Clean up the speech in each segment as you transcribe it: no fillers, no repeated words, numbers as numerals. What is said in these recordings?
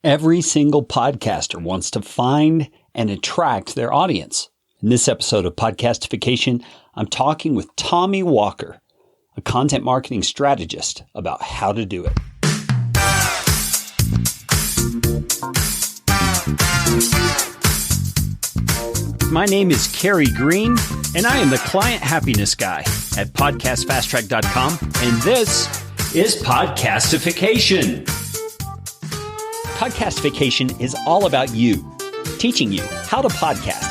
Every single podcaster wants to find and attract their audience. In this episode of Podcastification, I'm talking with Tommy Walker, a content marketing strategist, about how to do it. My name is Kerry Green, and I am the client happiness guy at podcastfasttrack.com, and this is Podcastification. Podcastification is all about you, teaching you how to podcast,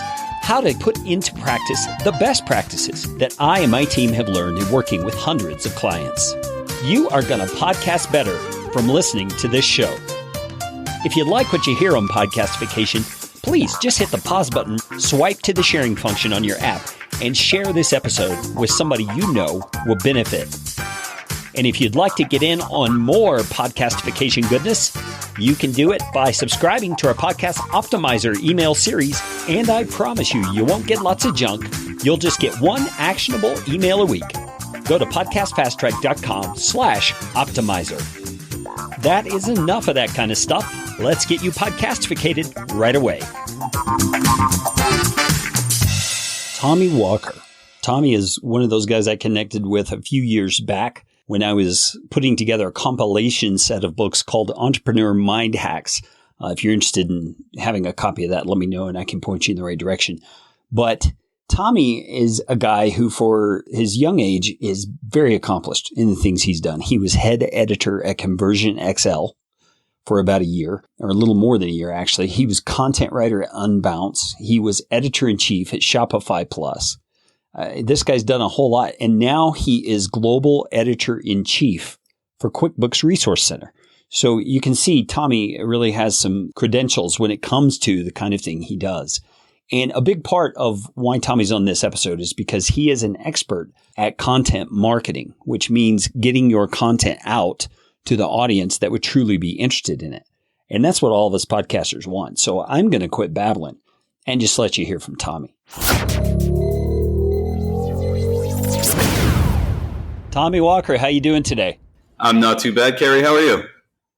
how to put into practice the best practices that I and my team have learned in working with hundreds of clients. You are going to podcast better from listening to this show. If you like what you hear on Podcastification, please just hit the pause button, swipe to the sharing function on your app, and share this episode with somebody you know will benefit. And if you'd like to get in on more Podcastification goodness, you can do it by subscribing to our Podcast Optimizer email series, and I promise you, you won't get lots of junk. You'll just get one actionable email a week. Go to podcastfasttrack.com/optimizer. That is enough of that kind of stuff. Let's get you podcastificated right away. Tommy Walker. Tommy is one of those guys I connected with a few years back when I was putting together a compilation set of books called Entrepreneur Mind Hacks. If you're interested in having a copy of that, let me know and I can point you in the right direction. But Tommy is a guy who, for his young age, is very accomplished in the things he's done. He was head editor at Conversion XL for about a year, or a little more than a year, actually. He was content writer at Unbounce. He was editor-in-chief at Shopify Plus. This guy's done a whole lot, and now he is global editor-in-chief for QuickBooks Resource Center. So you can see Tommy really has some credentials when it comes to the kind of thing he does. And a big part of why Tommy's on this episode is because he is an expert at content marketing, which means getting your content out to the audience that would truly be interested in it. And that's what all of us podcasters want. So I'm going to quit babbling and just let you hear from Tommy. Tommy Walker, how you doing today? I'm not too bad, Kerry. How are you?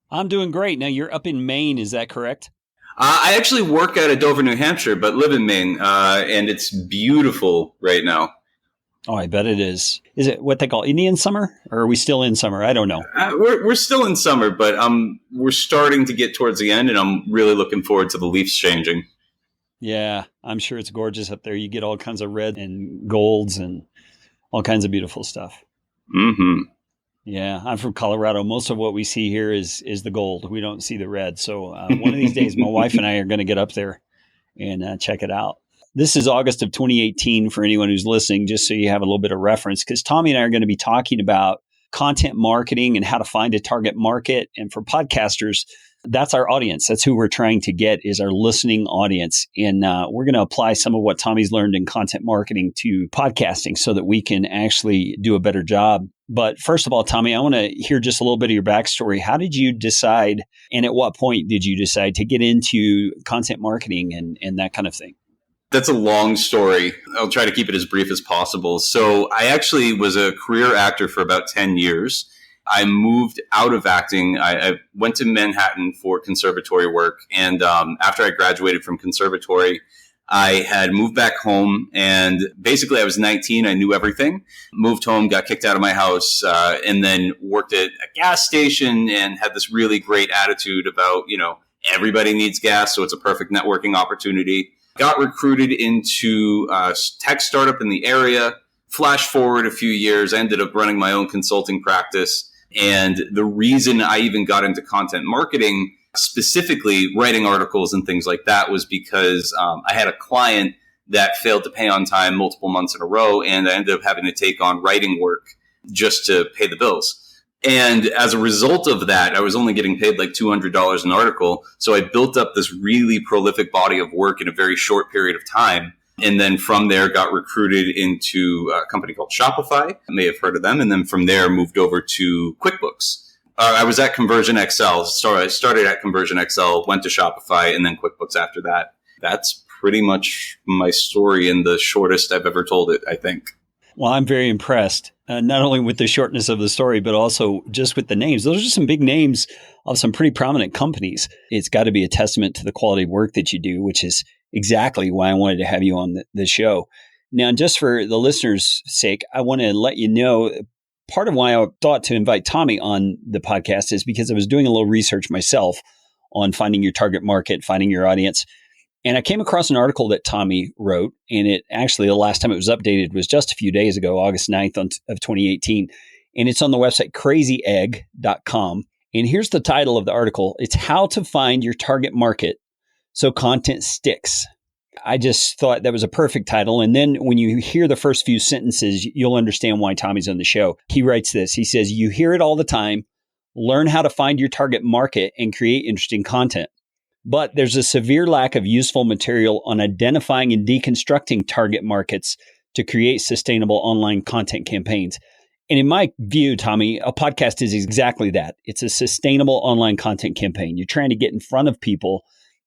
I'm doing great. Now, you're up in Maine, is that correct? I actually work out of Dover, New Hampshire, but live in Maine, and it's beautiful right now. Oh, I bet it is. Is it what they call Indian summer, or are we still in summer? I don't know. We're still in summer, but we're starting to get towards the end, and I'm really looking forward to the leaves changing. Yeah, I'm sure it's gorgeous up there. You get all kinds of red and golds and all kinds of beautiful stuff. Mm-hmm. Yeah, I'm from Colorado. Most of what we see here is the gold. We don't see the red. So one of these days, my wife and I are going to get up there and check it out. This is August of 2018 for anyone who's listening, just so you have a little bit of reference, because Tommy and I are going to be talking about content marketing and how to find a target market. And for podcasters, that's our audience. That's who we're trying to get, is our listening audience. And we're going to apply some of what Tommy's learned in content marketing to podcasting so that we can actually do a better job. But first of all, Tommy, I want to hear just a little bit of your backstory. How did you decide, and at what point did you decide to get into content marketing and that kind of thing? That's a long story. I'll try to keep it as brief as possible. So I actually was a career actor for about 10 years. I moved out of acting. I went to Manhattan for conservatory work. And after I graduated from conservatory, I had moved back home. And basically, I was 19. I knew everything. Moved home, got kicked out of my house, and then worked at a gas station and had this really great attitude about, everybody needs gas. So it's a perfect networking opportunity. Got recruited into a tech startup in the area. Flash forward a few years, I ended up running my own consulting practice. And the reason I even got into content marketing, specifically writing articles and things like that, was because I had a client that failed to pay on time multiple months in a row. And I ended up having to take on writing work just to pay the bills. And as a result of that, I was only getting paid like $200 an article. So I built up this really prolific body of work in a very short period of time. And then from there, got recruited into a company called Shopify. I may have heard of them. And then from there, moved over to QuickBooks. I was at Conversion XL. So I started at Conversion XL, went to Shopify, and then QuickBooks after that. That's pretty much my story in the shortest I've ever told it, I think. Well, I'm very impressed. not only with the shortness of the story, but also just with the names. Those are some big names of some pretty prominent companies. It's got to be a testament to the quality of work that you do, which is exactly why I wanted to have you on the show. Now, just for the listeners' sake, I want to let you know part of why I thought to invite Tommy on the podcast is because I was doing a little research myself on finding your target market, finding your audience. And I came across an article that Tommy wrote, and it actually, the last time it was updated was just a few days ago, August 9th of 2018. And it's on the website crazyegg.com. And here's the title of the article. It's How to Find Your Target Market So Content Sticks. I just thought that was a perfect title. And then when you hear the first few sentences, you'll understand why Tommy's on the show. He writes this. He says, you hear it all the time. Learn how to find your target market and create interesting content. But there's a severe lack of useful material on identifying and deconstructing target markets to create sustainable online content campaigns. And in my view, Tommy, a podcast is exactly that. It's a sustainable online content campaign. You're trying to get in front of people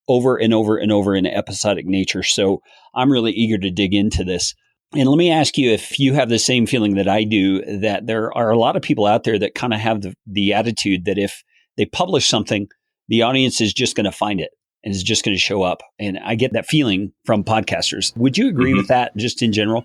over and over and over in an episodic nature. So I'm really eager to dig into this. And let me ask you if you have the same feeling that I do, that there are a lot of people out there that kind of have the attitude that if they publish something, the audience is just going to find it and is just going to show up. And I get that feeling from podcasters. Would you agree with that just in general?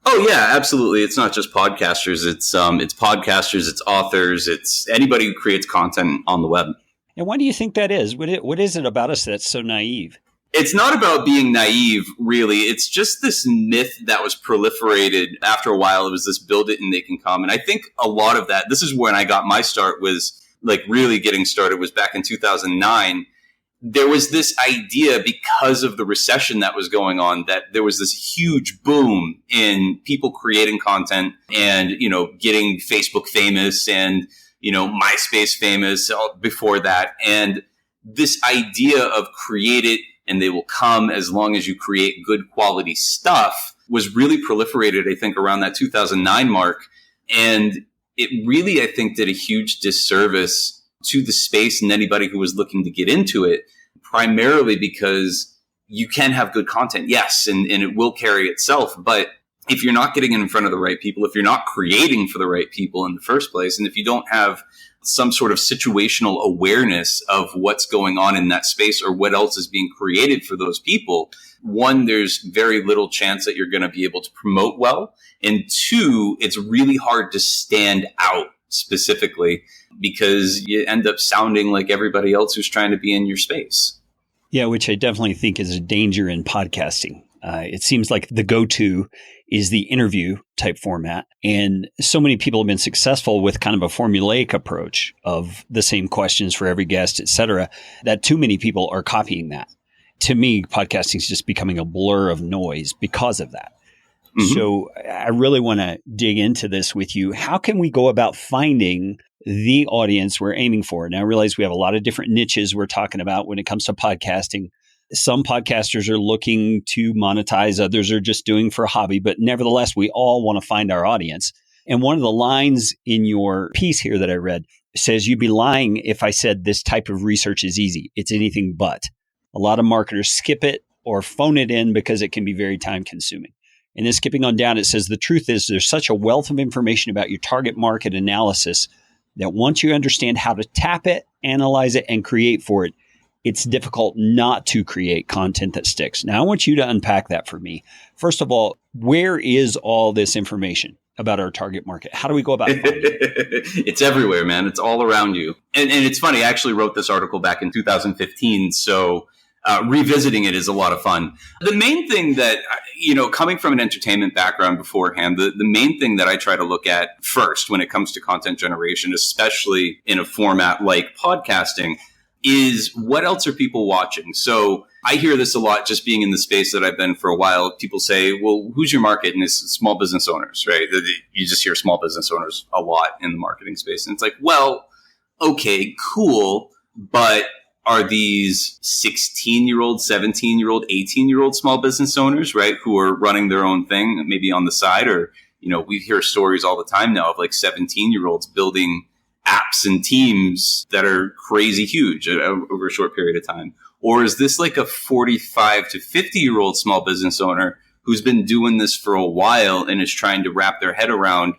Oh, yeah, absolutely. It's not just podcasters. It's podcasters, it's authors, it's anybody who creates content on the web. And why do you think that is? What is it about us that's so naive? It's not about being naive, really. It's just this myth that was proliferated after a while. It was this build it and they can come. And I think a lot of that, this is when I got my start, was like really getting started, was back in 2009. There was this idea, because of the recession that was going on, that there was this huge boom in people creating content and, getting Facebook famous and, MySpace famous before that. And this idea of create it and they will come as long as you create good quality stuff was really proliferated, I think, around that 2009 mark. And it really, I think, did a huge disservice to the space and anybody who was looking to get into it, primarily because you can have good content, yes, and it will carry itself. But if you're not getting in front of the right people, if you're not creating for the right people in the first place, and if you don't have some sort of situational awareness of what's going on in that space or what else is being created for those people, one, there's very little chance that you're going to be able to promote well. And two, it's really hard to stand out specifically because you end up sounding like everybody else who's trying to be in your space. Yeah, which I definitely think is a danger in podcasting. It seems like the go-to is the interview type format. And so many people have been successful with kind of a formulaic approach of the same questions for every guest, et cetera, that too many people are copying that. To me, podcasting is just becoming a blur of noise because of that. Mm-hmm. So I really want to dig into this with you. How can we go about finding the audience we're aiming for? Now, I realize we have a lot of different niches we're talking about when it comes to podcasting. Some podcasters are looking to monetize, others are just doing for a hobby, but nevertheless, we all want to find our audience. And one of the lines in your piece here that I read says, you'd be lying if I said this type of research is easy. It's anything but. A lot of marketers skip it or phone it in because it can be very time consuming. And then skipping on down, it says, the truth is there's such a wealth of information about your target market analysis that once you understand how to tap it, analyze it, and create for it, it's difficult not to create content that sticks. Now, I want you to unpack that for me. First of all, where is all this information about our target market? How do we go about finding it? It's everywhere, man. It's all around you. And it's funny, I actually wrote this article back in 2015, so revisiting it is a lot of fun. The main thing that, coming from an entertainment background beforehand, the main thing that I try to look at first when it comes to content generation, especially in a format like podcasting, is what else are people watching? So I hear this a lot just being in the space that I've been for a while. People say, well, who's your market? And it's small business owners, right? You just hear small business owners a lot in the marketing space. And it's like, well, okay, cool. But are these 16-year-old, 17-year-old, 18-year-old small business owners, right, who are running their own thing, maybe on the side? Or, we hear stories all the time now of like 17-year-olds building apps and teams that are crazy huge over a short period of time? Or is this like a 45 to 50-year-old small business owner who's been doing this for a while and is trying to wrap their head around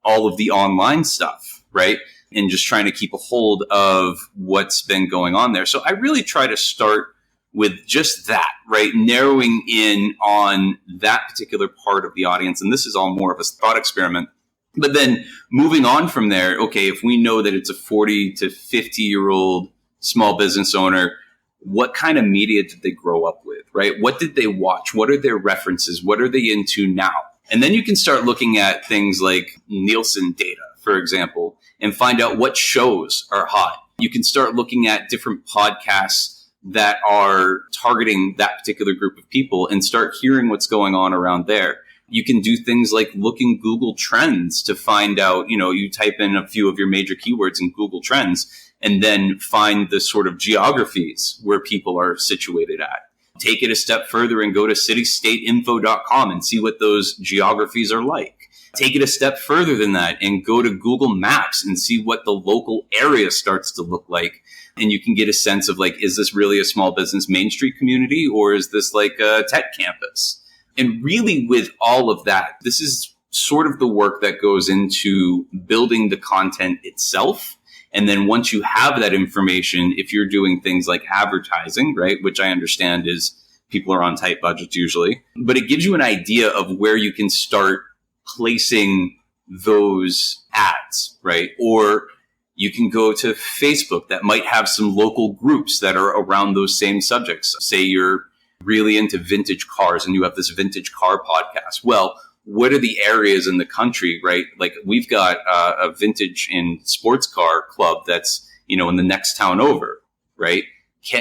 all of the online stuff, right? And just trying to keep a hold of what's been going on there. So I really try to start with just that, right? Narrowing in on that particular part of the audience. And this is all more of a thought experiment. But then moving on from there, okay, if we know that it's a 40 to 50-year-old small business owner, what kind of media did they grow up with, right? What did they watch? What are their references? What are they into now? And then you can start looking at things like Nielsen data, for example, and find out what shows are hot. You can start looking at different podcasts that are targeting that particular group of people and start hearing what's going on around there. You can do things like look in Google Trends to find out, you type in a few of your major keywords in Google Trends and then find the sort of geographies where people are situated at. Take it a step further and go to citystateinfo.com and see what those geographies are like. Take it a step further than that and go to Google Maps and see what the local area starts to look like. And you can get a sense of like, is this really a small business Main Street community or is this like a tech campus? And really with all of that, this is sort of the work that goes into building the content itself. And then once you have that information, if you're doing things like advertising, right, which I understand is people are on tight budgets usually, but it gives you an idea of where you can start placing those ads, right? Or you can go to Facebook that might have some local groups that are around those same subjects. Say you're really into vintage cars and you have this vintage car podcast. Well, what are the areas in the country, right? Like we've got a vintage and sports car club that's, in the next town over, right?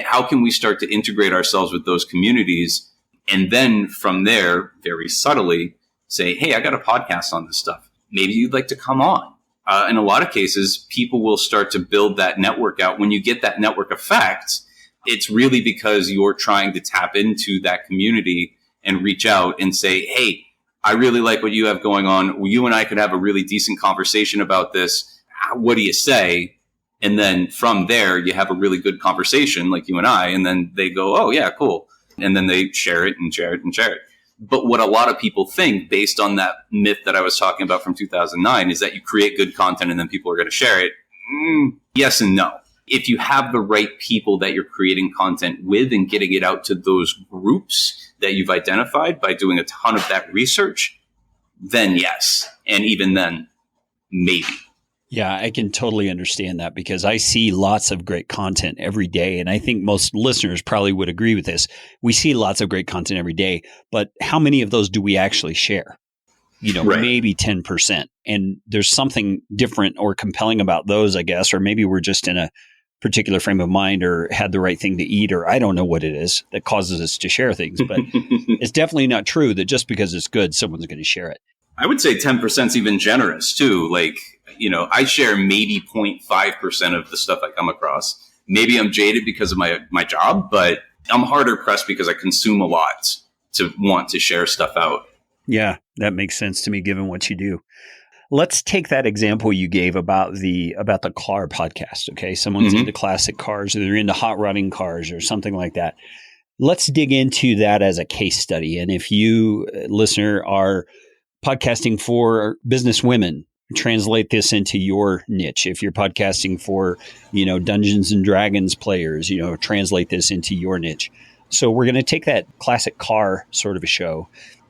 How can we start to integrate ourselves with those communities? And then from there, very subtly say, hey, I got a podcast on this stuff. Maybe you'd like to come on. In a lot of cases, people will start to build that network out. When you get that network effect, it's really because you're trying to tap into that community and reach out and say, hey, I really like what you have going on. You and I could have a really decent conversation about this. What do you say? And then from there, you have a really good conversation like you and I, and then they go, oh, yeah, cool. And then they share it and share it and share it. But what a lot of people think based on that myth that I was talking about from 2009 is that you create good content and then people are going to share it. Yes and no. If you have the right people that you're creating content with and getting it out to those groups that you've identified by doing a ton of that research, then yes. And even then, maybe. Yeah, I can totally understand that because I see lots of great content every day. And I think most listeners probably would agree with this. We see lots of great content every day, but how many of those do we actually share? Right. Maybe 10%. And there's something different or compelling about those, I guess, or maybe we're just in a particular frame of mind or had the right thing to eat, or I don't know what it is that causes us to share things. But it's definitely not true that just because it's good, someone's going to share it. I would say 10% is even generous too. Like, I share maybe 0.5% of the stuff I come across. Maybe I'm jaded because of my job, but I'm harder pressed because I consume a lot to want to share stuff out. Yeah, that makes sense to me given what you do. Let's take that example you gave about the car podcast. Okay. Someone's into classic cars or they're into hot rodding cars or something like that. Let's dig into that as a case study. And if you, listener, are podcasting for business women, translate this into your niche. If you're podcasting for, Dungeons and Dragons players, translate this into your niche. So we're going to take that classic car sort of a show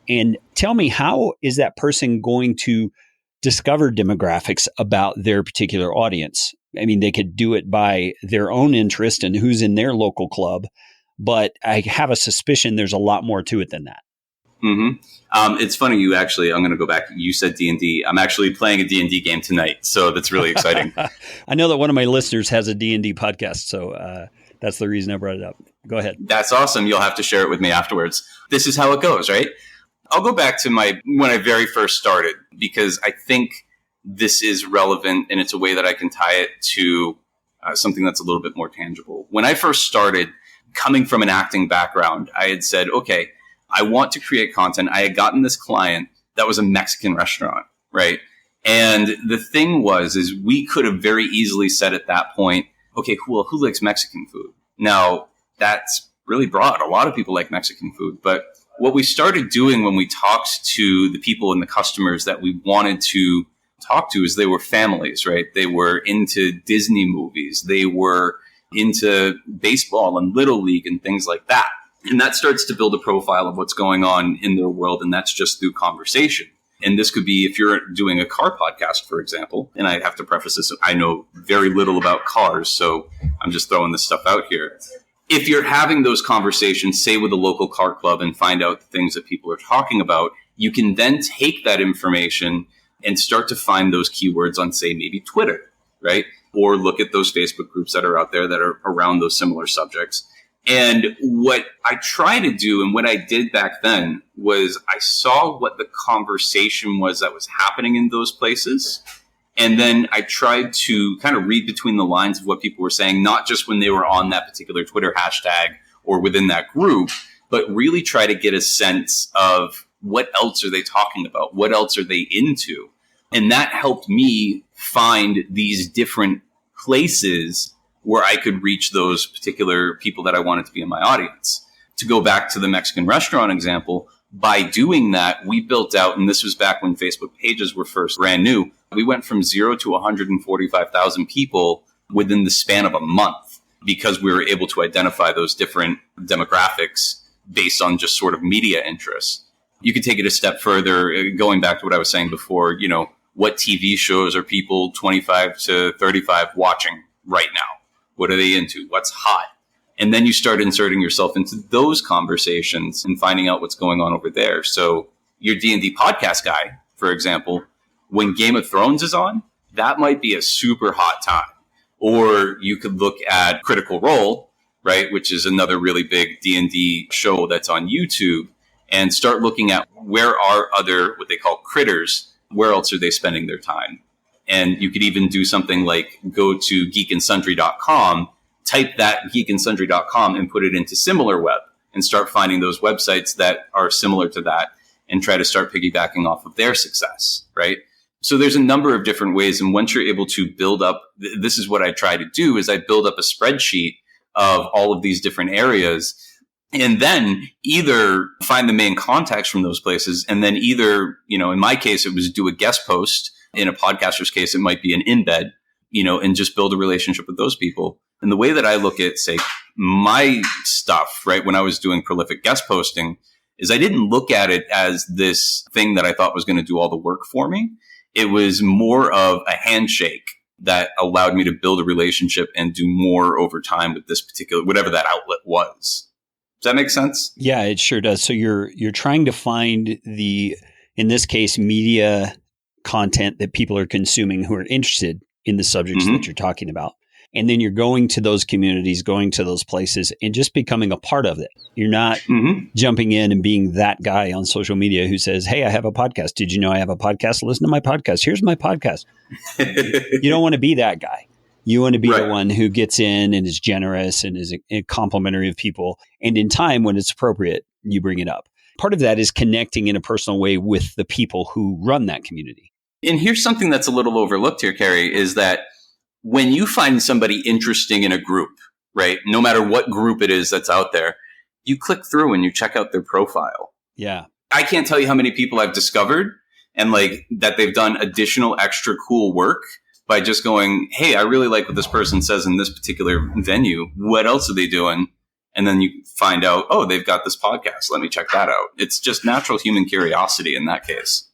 and tell me, how is that person going to discover demographics about their particular audience? I mean, they could do it by their own interest and who's in their local club, but I have a suspicion there's a lot more to it than that. It's funny, I'm going to go back. You said D&D. I'm actually playing a D&D game tonight, so that's really exciting. I know that one of my listeners has a D&D podcast, so that's the reason I brought it up. Go ahead. That's awesome. You'll have to share it with me afterwards. This is how it goes, right? I'll go back to when I very first started, because I think this is relevant and it's a way that I can tie it to something that's a little bit more tangible. When I first started, coming from an acting background, I had said, okay, I want to create content. I had gotten this client that was a Mexican restaurant, right? And the thing is we could have very easily said at that point, okay, who likes Mexican food? Now, that's really broad. A lot of people like Mexican food. But what we started doing when we talked to the people and the customers that we wanted to talk to is they were families, right? They were into Disney movies. They were into baseball and Little League and things like that. And that starts to build a profile of what's going on in their world. And that's just through conversation. And this could be if you're doing a car podcast, for example, and I have to preface this, I know very little about cars, so I'm just throwing this stuff out here. If you're having those conversations, say with a local car club, and find out the things that people are talking about, you can then take that information and start to find those keywords on, say, maybe Twitter, right? Or look at those Facebook groups that are out there that are around those similar subjects. And what I try to do, and what I did back then, was I saw what the conversation was that was happening in those places. And then I tried to kind of read between the lines of what people were saying, not just when they were on that particular Twitter hashtag or within that group, but really try to get a sense of what else are they talking about? What else are they into? And that helped me find these different places where I could reach those particular people that I wanted to be in my audience. To go back to the Mexican restaurant example, by doing that, we built out, and this was back when Facebook pages were first brand new, we went from 0 to 145,000 people within the span of a month because we were able to identify those different demographics based on just sort of media interests. You could take it a step further, going back to what I was saying before, what TV shows are people 25 to 35 watching right now? What are they into? What's hot? And then you start inserting yourself into those conversations and finding out what's going on over there. So your D&D podcast guy, for example, when Game of Thrones is on, that might be a super hot time. Or you could look at Critical Role, right, which is another really big D&D show that's on YouTube, and start looking at where are other, what they call critters, where else are they spending their time? And you could even do something like go to geekandsundry.com, type that geekandsundry.com and put it into SimilarWeb and start finding those websites that are similar to that and try to start piggybacking off of their success, right? So there's a number of different ways. And once you're able to build up, this is what I try to do, is I build up a spreadsheet of all of these different areas and then either find the main contacts from those places. And then either, in my case, it was do a guest post. In a podcaster's case, it might be an embed, and just build a relationship with those people. And the way that I look at, say, my stuff, right, when I was doing prolific guest posting, is I didn't look at it as this thing that I thought was going to do all the work for me. It was more of a handshake that allowed me to build a relationship and do more over time with this particular, whatever that outlet was. Does that make sense? Yeah, it sure does. So you're trying to find in this case, media content that people are consuming who are interested in the subjects that you're talking about. And then you're going to those communities, going to those places, and just becoming a part of it. You're not jumping in and being that guy on social media who says, hey, I have a podcast. Did you know I have a podcast? Listen to my podcast. Here's my podcast. You don't want to be that guy. You want to be the one who gets in and is generous and is complimentary of people. And in time, when it's appropriate, you bring it up. Part of that is connecting in a personal way with the people who run that community. And here's something that's a little overlooked here, Carrie, is that when you find somebody interesting in a group, right, no matter what group it is that's out there, you click through and you check out their profile. Yeah. I can't tell you how many people I've discovered and that they've done additional extra cool work by just going, hey, I really like what this person says in this particular venue. What else are they doing? And then you find out, oh, they've got this podcast. Let me check that out. It's just natural human curiosity in that case.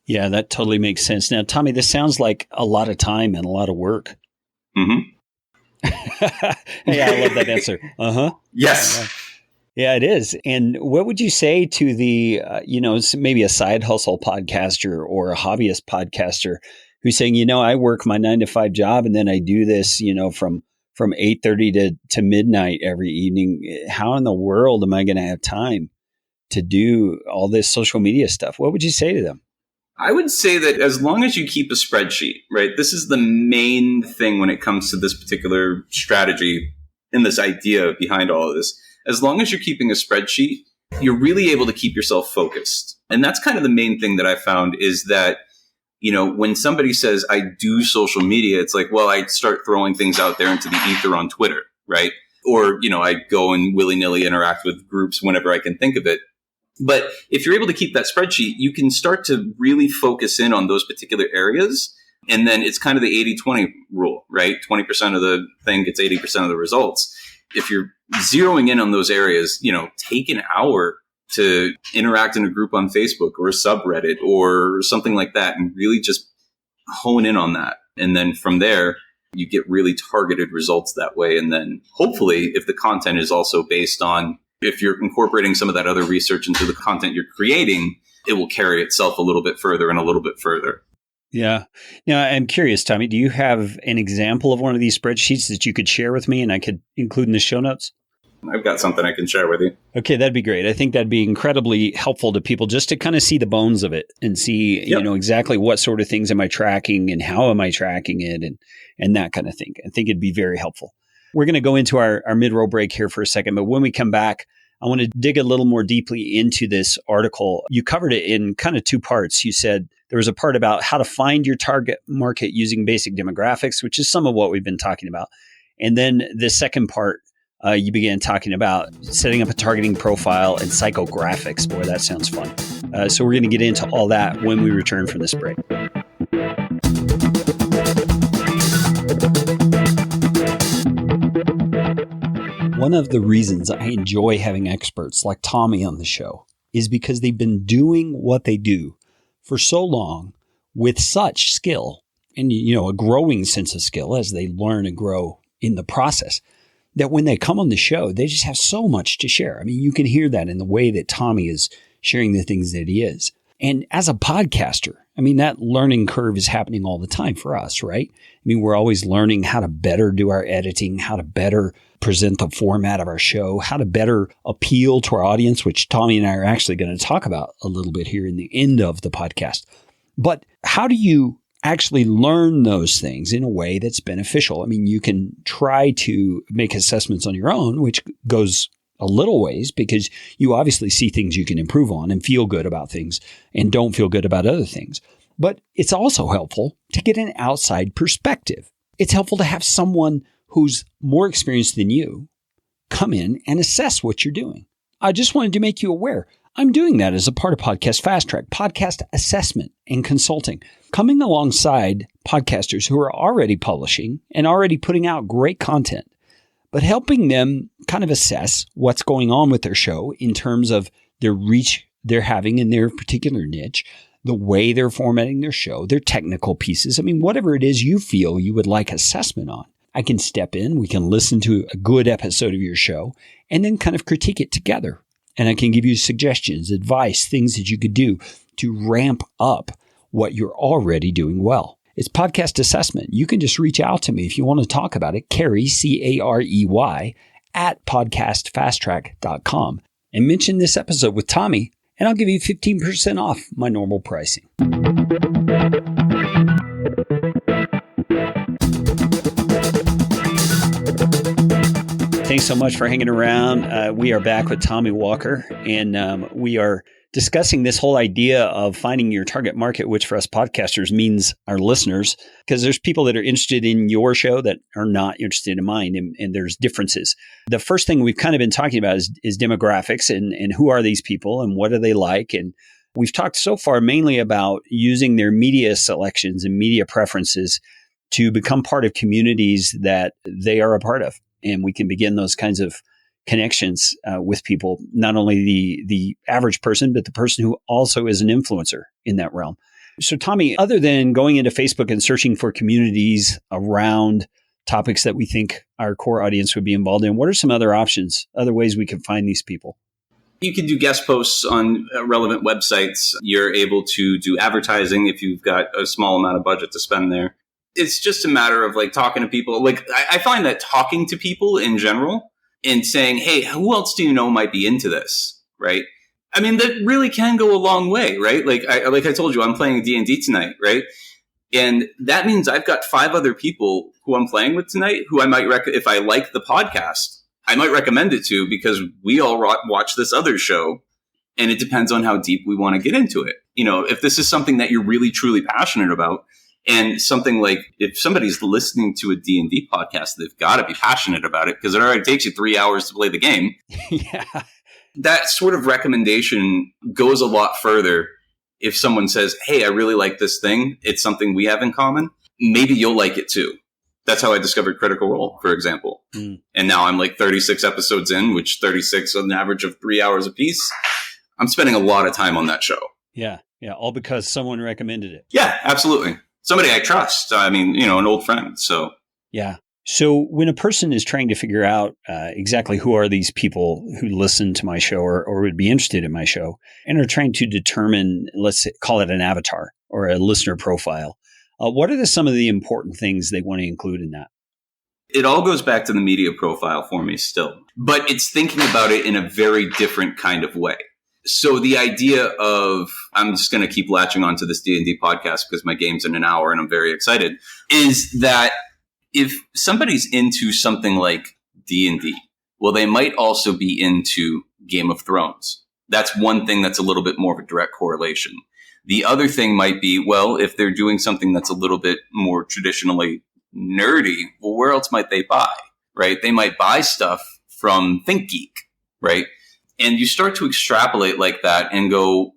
Yeah, that totally makes sense. Now, Tommy, this sounds like a lot of time and a lot of work. Mm-hmm. Hey, I love that answer. Yes. Yeah, it is. And what would you say to the, maybe a side hustle podcaster or a hobbyist podcaster who's saying, I work my 9-to-5 job and then I do this, from 8:30 to midnight every evening. How in the world am I going to have time to do all this social media stuff? What would you say to them? I would say that as long as you keep a spreadsheet, right? This is the main thing when it comes to this particular strategy and this idea behind all of this. As long as you're keeping a spreadsheet, you're really able to keep yourself focused. And that's kind of the main thing that I found is that, when somebody says I do social media, it's like, well, I start throwing things out there into the ether on Twitter, right? Or, I go and willy-nilly interact with groups whenever I can think of it. But if you're able to keep that spreadsheet, you can start to really focus in on those particular areas. And then it's kind of the 80-20 rule, right? 20% of the thing gets 80% of the results. If you're zeroing in on those areas, take an hour to interact in a group on Facebook or a subreddit or something like that and really just hone in on that. And then from there, you get really targeted results that way. And then hopefully, if the content is also based on, if you're incorporating some of that other research into the content you're creating, it will carry itself a little bit further and a little bit further. Yeah. Now, I'm curious, Tommy, do you have an example of one of these spreadsheets that you could share with me and I could include in the show notes? I've got something I can share with you. Okay, that'd be great. I think that'd be incredibly helpful to people just to kind of see the bones of it and see, exactly what sort of things am I tracking and how am I tracking it and that kind of thing. I think it'd be very helpful. We're going to go into our mid-roll break here for a second, but when we come back, I want to dig a little more deeply into this article. You covered it in kind of two parts. You said there was a part about how to find your target market using basic demographics, which is some of what we've been talking about. And then the second part, you began talking about setting up a targeting profile and psychographics. Boy, that sounds fun. So we're going to get into all that when we return from this break. One of the reasons I enjoy having experts like Tommy on the show is because they've been doing what they do for so long with such skill and, a growing sense of skill as they learn and grow in the process, that when they come on the show, they just have so much to share. I mean, you can hear that in the way that Tommy is sharing the things that he is. And as a podcaster, I mean, that learning curve is happening all the time for us, right? I mean, we're always learning how to better do our editing, how to better present the format of our show, how to better appeal to our audience, which Tommy and I are actually going to talk about a little bit here in the end of the podcast. But how do you actually learn those things in a way that's beneficial? I mean, you can try to make assessments on your own, which goes a little ways because you obviously see things you can improve on and feel good about things and don't feel good about other things. But it's also helpful to get an outside perspective. It's helpful to have someone who's more experienced than you come in and assess what you're doing. I just wanted to make you aware. I'm doing that as a part of Podcast Fast Track, podcast assessment and consulting, coming alongside podcasters who are already publishing and already putting out great content, but helping them kind of assess what's going on with their show in terms of their reach they're having in their particular niche, the way they're formatting their show, their technical pieces. I mean, whatever it is you feel you would like assessment on, I can step in, we can listen to a good episode of your show, and then kind of critique it together. And I can give you suggestions, advice, things that you could do to ramp up what you're already doing well. It's podcast assessment. You can just reach out to me if you want to talk about it. Carey, Carey, at podcastfasttrack.com and mention this episode with Tommy, and I'll give you 15% off my normal pricing. Thanks so much for hanging around. We are back with Tommy Walker, and we are discussing this whole idea of finding your target market, which for us podcasters means our listeners, because there's people that are interested in your show that are not interested in mine, and there's differences. The first thing we've kind of been talking about is demographics and who are these people and what are they like. And we've talked so far mainly about using their media selections and media preferences to become part of communities that they are a part of. And we can begin those kinds of connections with people, not only the average person, but the person who also is an influencer in that realm. So Tommy, other than going into Facebook and searching for communities around topics that we think our core audience would be involved in, what are some other options, other ways we can find these people? You can do guest posts on relevant websites. You're able to do advertising if you've got a small amount of budget to spend there. It's just a matter of talking to people. I find that talking to people in general and saying, hey, who else do you know might be into this? Right. I mean, that really can go a long way, right? Like I told you, I'm playing D&D tonight, right? And that means I've got 5 other people who I'm playing with tonight who I might if I like the podcast, I might recommend it to because we all watch this other show, and it depends on how deep we want to get into it. If this is something that you're really, truly passionate about, and something like if somebody's listening to a D&D podcast, they've got to be passionate about it because it already takes you 3 hours to play the game. Yeah. that sort of recommendation goes a lot further. If someone says, hey, I really like this thing, it's something we have in common, maybe you'll like it too. That's how I discovered Critical Role, for example. And now I'm like 36 episodes in, which 36 on an average of 3 hours a piece. I'm spending a lot of time on that show. Yeah. Yeah. All because someone recommended it. Yeah, absolutely. Somebody I trust. I mean, an old friend. So yeah. So when a person is trying to figure out exactly who are these people who listen to my show or would be interested in my show and are trying to determine, let's call it an avatar or a listener profile, what are some of the important things they want to include in that? It all goes back to the media profile for me still, but it's thinking about it in a very different kind of way. So the idea of, I'm just going to keep latching onto this D&D podcast because my game's in an hour and I'm very excited, is that if somebody's into something like D&D, well, they might also be into Game of Thrones. That's one thing that's a little bit more of a direct correlation. The other thing might be, well, if they're doing something that's a little bit more traditionally nerdy, well, where else might they buy, right? They might buy stuff from ThinkGeek, right? And you start to extrapolate like that and go,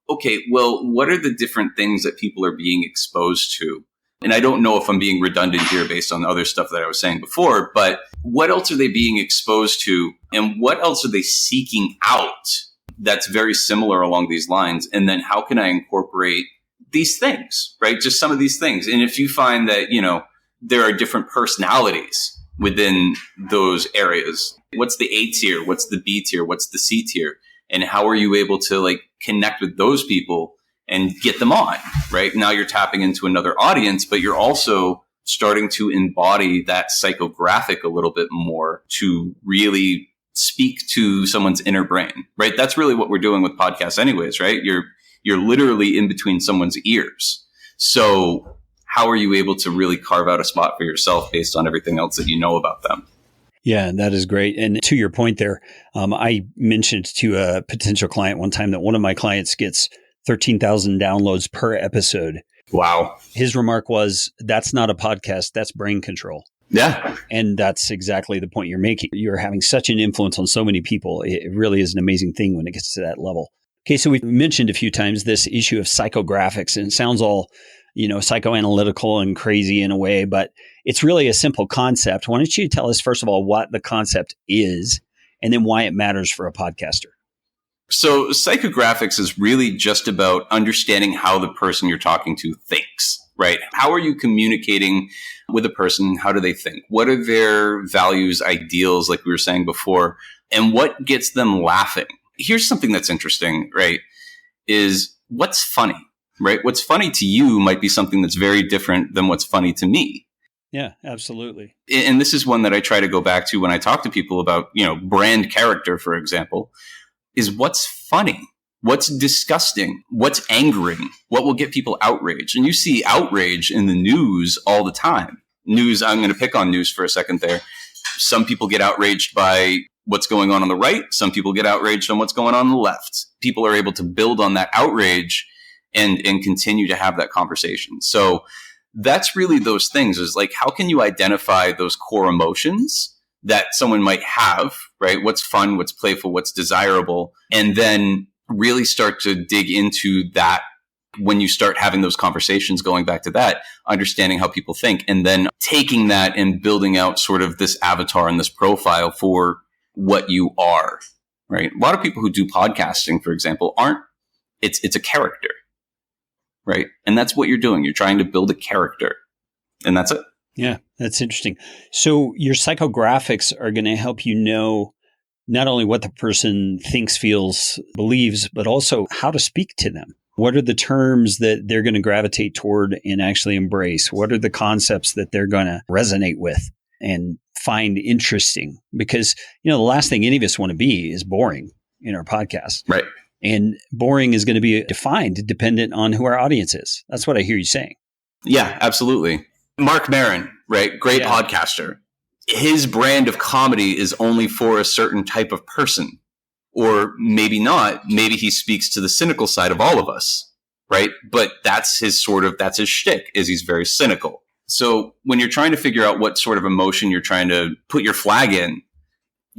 okay, well, what are the different things that people are being exposed to? And I don't know if I'm being redundant here based on other stuff that I was saying before, but what else are they being exposed to? And what else are they seeking out that's very similar along these lines? And then how can I incorporate these things, right? Just some of these things. And if you find that, there are different personalities within those areas, what's the A tier? What's the B tier? What's the C tier? And how are you able to connect with those people and get them on, right? Now you're tapping into another audience, but you're also starting to embody that psychographic a little bit more to really speak to someone's inner brain, right? That's really what we're doing with podcasts anyways, right? You're literally in between someone's ears. So how are you able to really carve out a spot for yourself based on everything else that you know about them? Yeah, that is great. And to your point there, I mentioned to a potential client one time that one of my clients gets 13,000 downloads per episode. Wow. His remark was, that's not a podcast, that's brain control. Yeah. And that's exactly the point you're making. You're having such an influence on so many people. It really is an amazing thing when it gets to that level. Okay, so we've mentioned a few times this issue of psychographics, and it sounds all psychoanalytical and crazy in a way, but it's really a simple concept. Why don't you tell us, first of all, what the concept is and then why it matters for a podcaster? So psychographics is really just about understanding how the person you're talking to thinks, right? How are you communicating with a person? How do they think? What are their values, ideals, like we were saying before, and what gets them laughing? Here's something that's interesting, right? Is what's funny? Right? What's funny to you might be something that's very different than what's funny to me. Yeah, absolutely. And this is one that I try to go back to when I talk to people about, brand character, for example, is what's funny, what's disgusting, what's angering, what will get people outraged. And you see outrage in the news all the time. News, I'm going to pick on news for a second there. Some people get outraged by what's going on the right. Some people get outraged on what's going on the left. People are able to build on that outrage and continue to have that conversation. So that's really those things, is how can you identify those core emotions that someone might have, right? What's fun, what's playful, what's desirable, and then really start to dig into that when you start having those conversations, going back to that, understanding how people think, and then taking that and building out sort of this avatar and this profile for what you are, right? A lot of people who do podcasting, for example, it's a character. Right. And that's what you're doing. You're trying to build a character. And that's it. Yeah, that's interesting. So your psychographics are going to help you know not only what the person thinks, feels, believes, but also how to speak to them. What are the terms that they're going to gravitate toward and actually embrace? What are the concepts that they're going to resonate with and find interesting? Because, the last thing any of us want to be is boring in our podcast. Right. And boring is going to be defined dependent on who our audience is. That's what I hear you saying. Yeah, absolutely. Mark Maron, right? Great podcaster. His brand of comedy is only for a certain type of person, or maybe not. Maybe he speaks to the cynical side of all of us, right? But that's his shtick, is he's very cynical. So when you're trying to figure out what sort of emotion you're trying to put your flag in,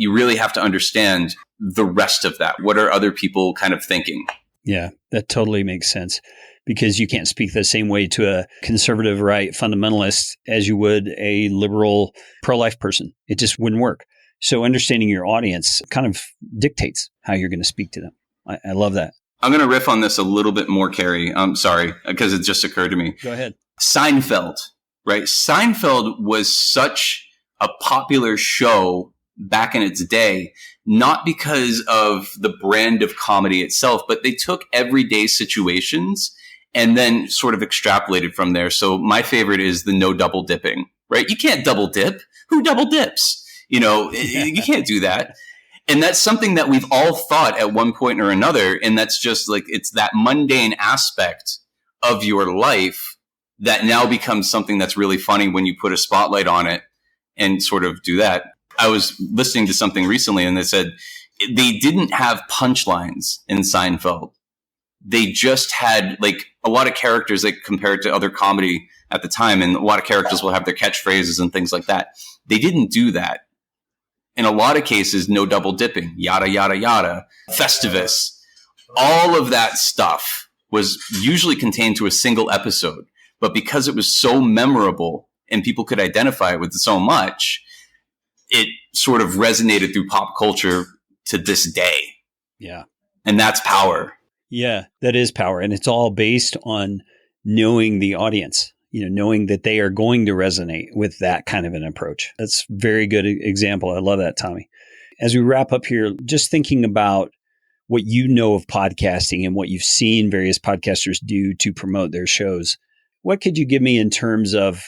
you really have to understand the rest of that. What are other people kind of thinking? Yeah, that totally makes sense, because you can't speak the same way to a conservative right fundamentalist as you would a liberal pro-life person. It just wouldn't work. So understanding your audience kind of dictates how you're going to speak to them. I love that. I'm going to riff on this a little bit more, Carrie. I'm sorry, because it just occurred to me. Go ahead. Seinfeld, right? Seinfeld was such a popular show back in its day, not because of the brand of comedy itself, but they took everyday situations and then sort of extrapolated from there. So my favorite is the no double dipping, right? You can't double dip. Who double dips? You can't do that. And that's something that we've all thought at one point or another. And that's just like, it's that mundane aspect of your life that now becomes something that's really funny when you put a spotlight on it and sort of do that. I was listening to something recently and they said they didn't have punchlines in Seinfeld. They just had like a lot of characters, like compared to other comedy at the time. And a lot of characters will have their catchphrases and things like that. They didn't do that. In a lot of cases, no double dipping, yada, yada, yada, Festivus. All of that stuff was usually contained to a single episode. But because it was so memorable and people could identify with it so much, it sort of resonated through pop culture to this day. Yeah. And that's power. Yeah, that is power. And it's all based on knowing the audience, knowing that they are going to resonate with that kind of an approach. That's a very good example. I love that, Tommy. As we wrap up here, just thinking about what you know of podcasting and what you've seen various podcasters do to promote their shows, what could you give me in terms of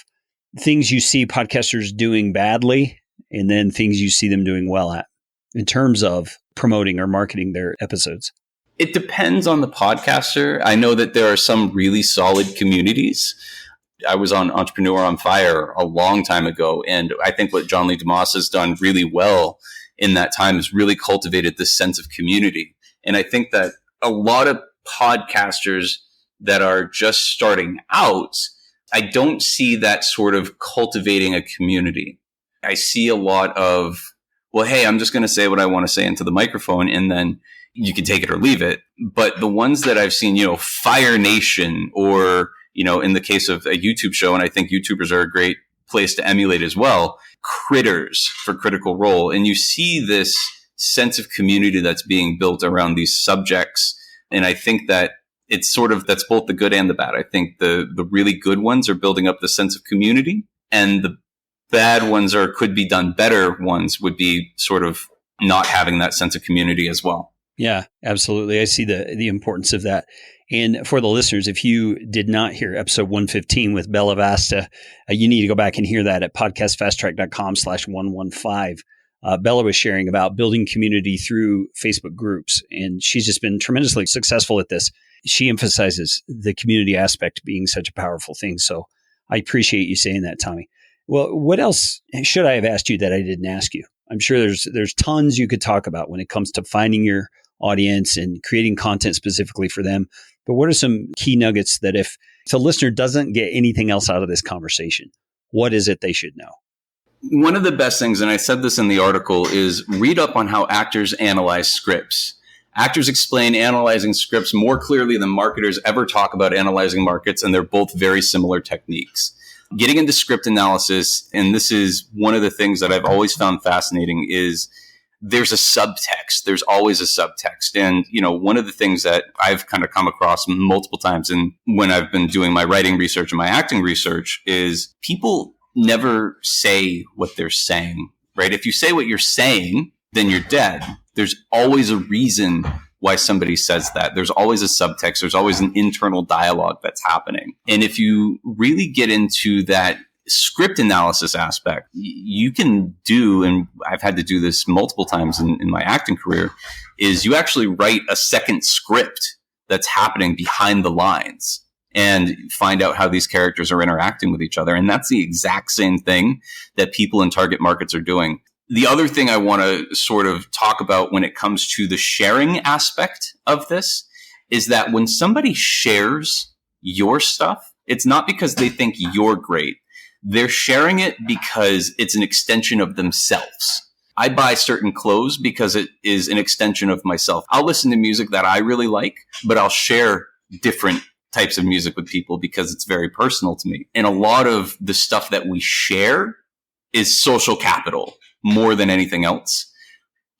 things you see podcasters doing badly and then things you see them doing well at in terms of promoting or marketing their episodes? It depends on the podcaster. I know that there are some really solid communities. I was on Entrepreneur on Fire a long time ago, and I think what John Lee DeMoss has done really well in that time is really cultivated this sense of community. And I think that a lot of podcasters that are just starting out, I don't see that sort of cultivating a community. I see a lot of, well, hey, I'm just going to say what I want to say into the microphone, and then you can take it or leave it. But the ones that I've seen, Fire Nation, or, in the case of a YouTube show, and I think YouTubers are a great place to emulate as well, Critters for Critical Role. And you see this sense of community that's being built around these subjects. And I think that it's sort of, that's both the good and the bad. I think the really good ones are building up the sense of community, and the bad ones, or could be done better ones, would be sort of not having that sense of community as well. Yeah, absolutely. I see the importance of that. And for the listeners, if you did not hear episode 115 with Bella Vasta, you need to go back and hear that at podcastfasttrack.com/115. Bella was sharing about building community through Facebook groups, and she's just been tremendously successful at this. She emphasizes the community aspect being such a powerful thing. So I appreciate you saying that, Tommy. Well, what else should I have asked you that I didn't ask you? I'm sure there's tons you could talk about when it comes to finding your audience and creating content specifically for them. But what are some key nuggets that if a listener doesn't get anything else out of this conversation, what is it they should know? One of the best things, and I said this in the article, is read up on how actors analyze scripts. Actors explain analyzing scripts more clearly than marketers ever talk about analyzing markets, and they're both very similar techniques. Getting into script analysis, and this is one of the things that I've always found fascinating, is there's a subtext. There's always a subtext. And, one of the things that I've kind of come across multiple times, and when I've been doing my writing research and my acting research, is people never say what they're saying, right? If you say what you're saying, then you're dead. There's always a reason why somebody says that. There's always a subtext. There's always an internal dialogue that's happening. And if you really get into that script analysis aspect, you can do, and I've had to do this multiple times in my acting career, is you actually write a second script that's happening behind the lines and find out how these characters are interacting with each other. And that's the exact same thing that people in target markets are doing. The other thing I want to sort of talk about when it comes to the sharing aspect of this is that when somebody shares your stuff, it's not because they think you're great. They're sharing it because it's an extension of themselves. I buy certain clothes because it is an extension of myself. I'll listen to music that I really like, but I'll share different types of music with people because it's very personal to me. And a lot of the stuff that we share is social capital more than anything else.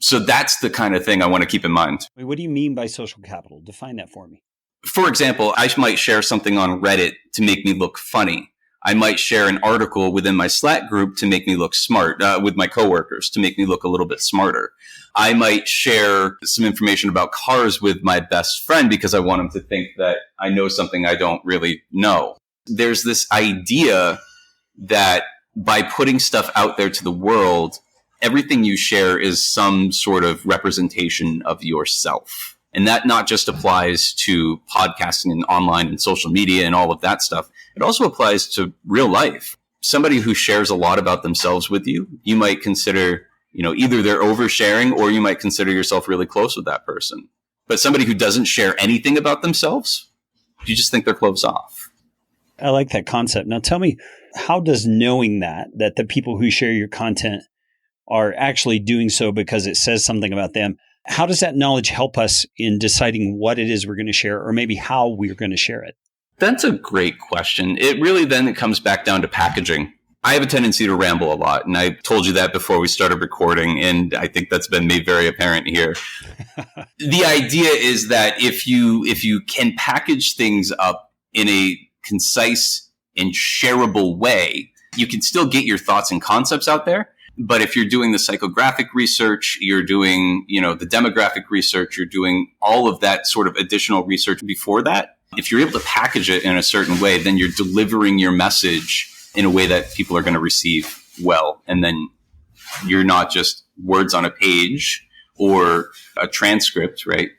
So that's the kind of thing I want to keep in mind. Wait, what do you mean by social capital? Define that for me. For example, I might share something on Reddit to make me look funny. I might share an article within my Slack group to make me look smart, with my coworkers to make me look a little bit smarter. I might share some information about cars with my best friend because I want him to think that I know something I don't really know. There's this idea that by putting stuff out there to the world, everything you share is some sort of representation of yourself. And that not just applies to podcasting and online and social media and all of that stuff. It also applies to real life. Somebody who shares a lot about themselves with you, you might consider, either they're oversharing or you might consider yourself really close with that person. But somebody who doesn't share anything about themselves, you just think they're closed off. I like that concept. Now tell me, how does knowing that the people who share your content are actually doing so because it says something about them, how does that knowledge help us in deciding what it is we're going to share or maybe how we're going to share it? That's a great question. It comes back down to packaging. I have a tendency to ramble a lot, and I told you that before we started recording, and I think that's been made very apparent here. The idea is that if you can package things up in a concise and shareable way, you can still get your thoughts and concepts out there. But if you're doing the psychographic research, you're doing, the demographic research, you're doing all of that sort of additional research before that, if you're able to package it in a certain way, then you're delivering your message in a way that people are going to receive well. And then you're not just words on a page or a transcript, right?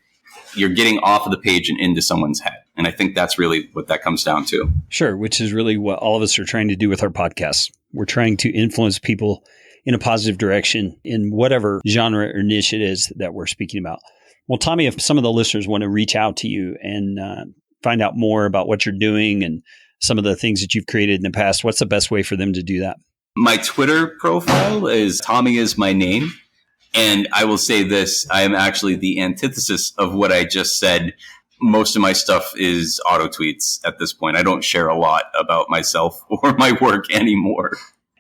You're getting off of the page and into someone's head. And I think that's really what that comes down to. Sure, which is really what all of us are trying to do with our podcasts. We're trying to influence people in a positive direction in whatever genre or niche it is that we're speaking about. Well, Tommy, if some of the listeners want to reach out to you and find out more about what you're doing and some of the things that you've created in the past, what's the best way for them to do that? My Twitter profile is Tommy is my name. And I will say this, I am actually the antithesis of what I just said. Most of my stuff is auto tweets at this point. I don't share a lot about myself or my work anymore.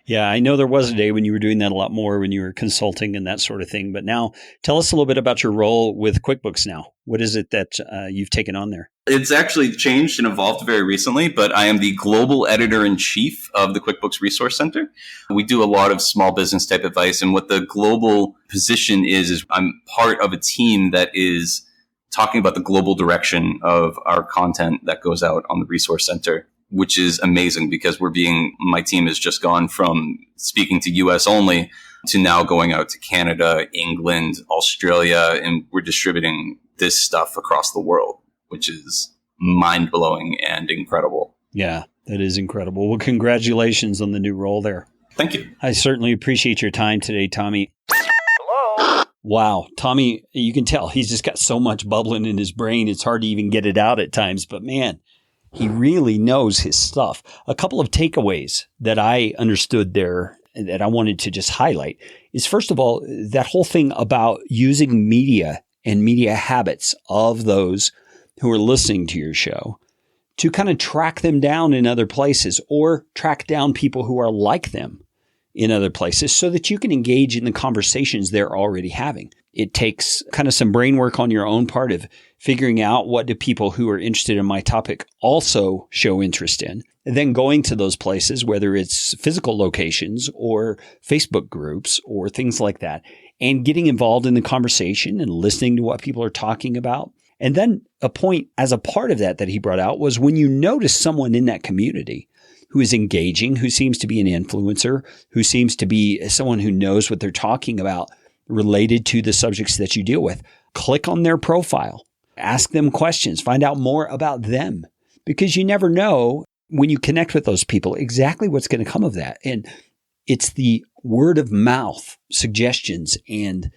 Yeah, I know there was a day when you were doing that a lot more when you were consulting and that sort of thing. But now tell us a little bit about your role with QuickBooks now. What is it that you've taken on there? It's actually changed and evolved very recently, but I am the global editor-in-chief of the QuickBooks Resource Center. We do a lot of small business type advice. And what the global position is I'm part of a team that is talking about the global direction of our content that goes out on the Resource Center, which is amazing because my team has just gone from speaking to US only to now going out to Canada, England, Australia, and we're distributing this stuff across the world, which is mind-blowing and incredible. Yeah, that is incredible. Well, congratulations on the new role there. Thank you. I certainly appreciate your time today, Tommy. Hello. Wow. Tommy, you can tell he's just got so much bubbling in his brain. It's hard to even get it out at times, but man, he really knows his stuff. A couple of takeaways that I understood there that I wanted to just highlight is, first of all, that whole thing about using media and media habits of those who are listening to your show to kind of track them down in other places or track down people who are like them in other places so that you can engage in the conversations they're already having. It takes kind of some brain work on your own part of figuring out what do people who are interested in my topic also show interest in, and then going to those places, whether it's physical locations or Facebook groups or things like that, and getting involved in the conversation and listening to what people are talking about. And then a point as a part of that he brought out was when you notice someone in that community who is engaging, who seems to be an influencer, who seems to be someone who knows what they're talking about related to the subjects that you deal with, click on their profile, ask them questions, find out more about them, because you never know when you connect with those people exactly what's going to come of that. And it's the word of mouth suggestions and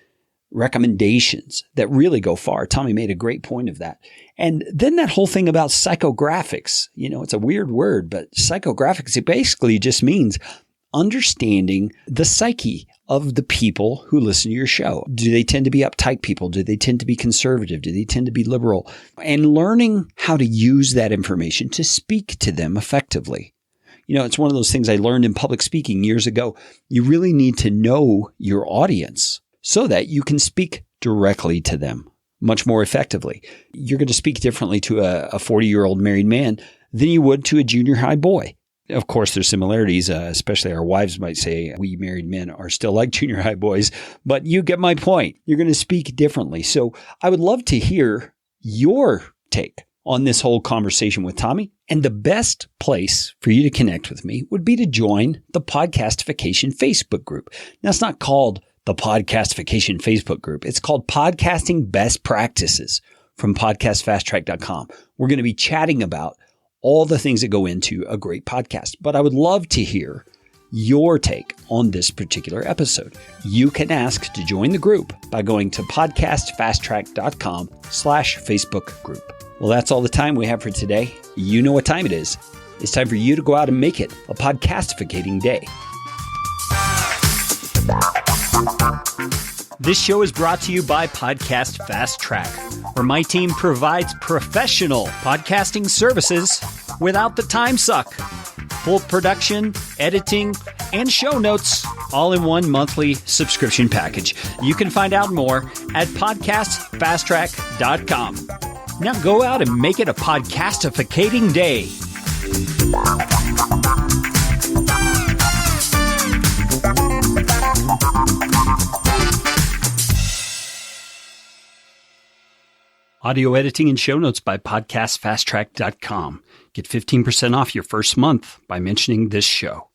recommendations that really go far. Tommy made a great point of that. And then that whole thing about psychographics, it's a weird word, but psychographics, it basically just means understanding the psyche of the people who listen to your show. Do they tend to be uptight people? Do they tend to be conservative? Do they tend to be liberal? And learning how to use that information to speak to them effectively. It's one of those things I learned in public speaking years ago. You really need to know your audience so that you can speak directly to them much more effectively. You're going to speak differently to a 40-year-old married man than you would to a junior high boy. Of course, there's similarities, especially our wives might say we married men are still like junior high boys, but you get my point. You're going to speak differently. So I would love to hear your take on this whole conversation with Tommy. And the best place for you to connect with me would be to join the Podcastification Facebook group. Now, it's not called the Podcastification Facebook group. It's called Podcasting Best Practices from podcastfasttrack.com. We're going to be chatting about all the things that go into a great podcast. But I would love to hear your take on this particular episode. You can ask to join the group by going to podcastfasttrack.com/Facebook group. Well, that's all the time we have for today. You know what time it is. It's time for you to go out and make it a podcastificating day. This show is brought to you by Podcast Fast Track, where my team provides professional podcasting services without the time suck. Full production, editing, and show notes all in one monthly subscription package. You can find out more at podcastfasttrack.com. Now go out and make it a podcastificating day. Audio editing and show notes by podcastfasttrack.com. Get 15% off your first month by mentioning this show.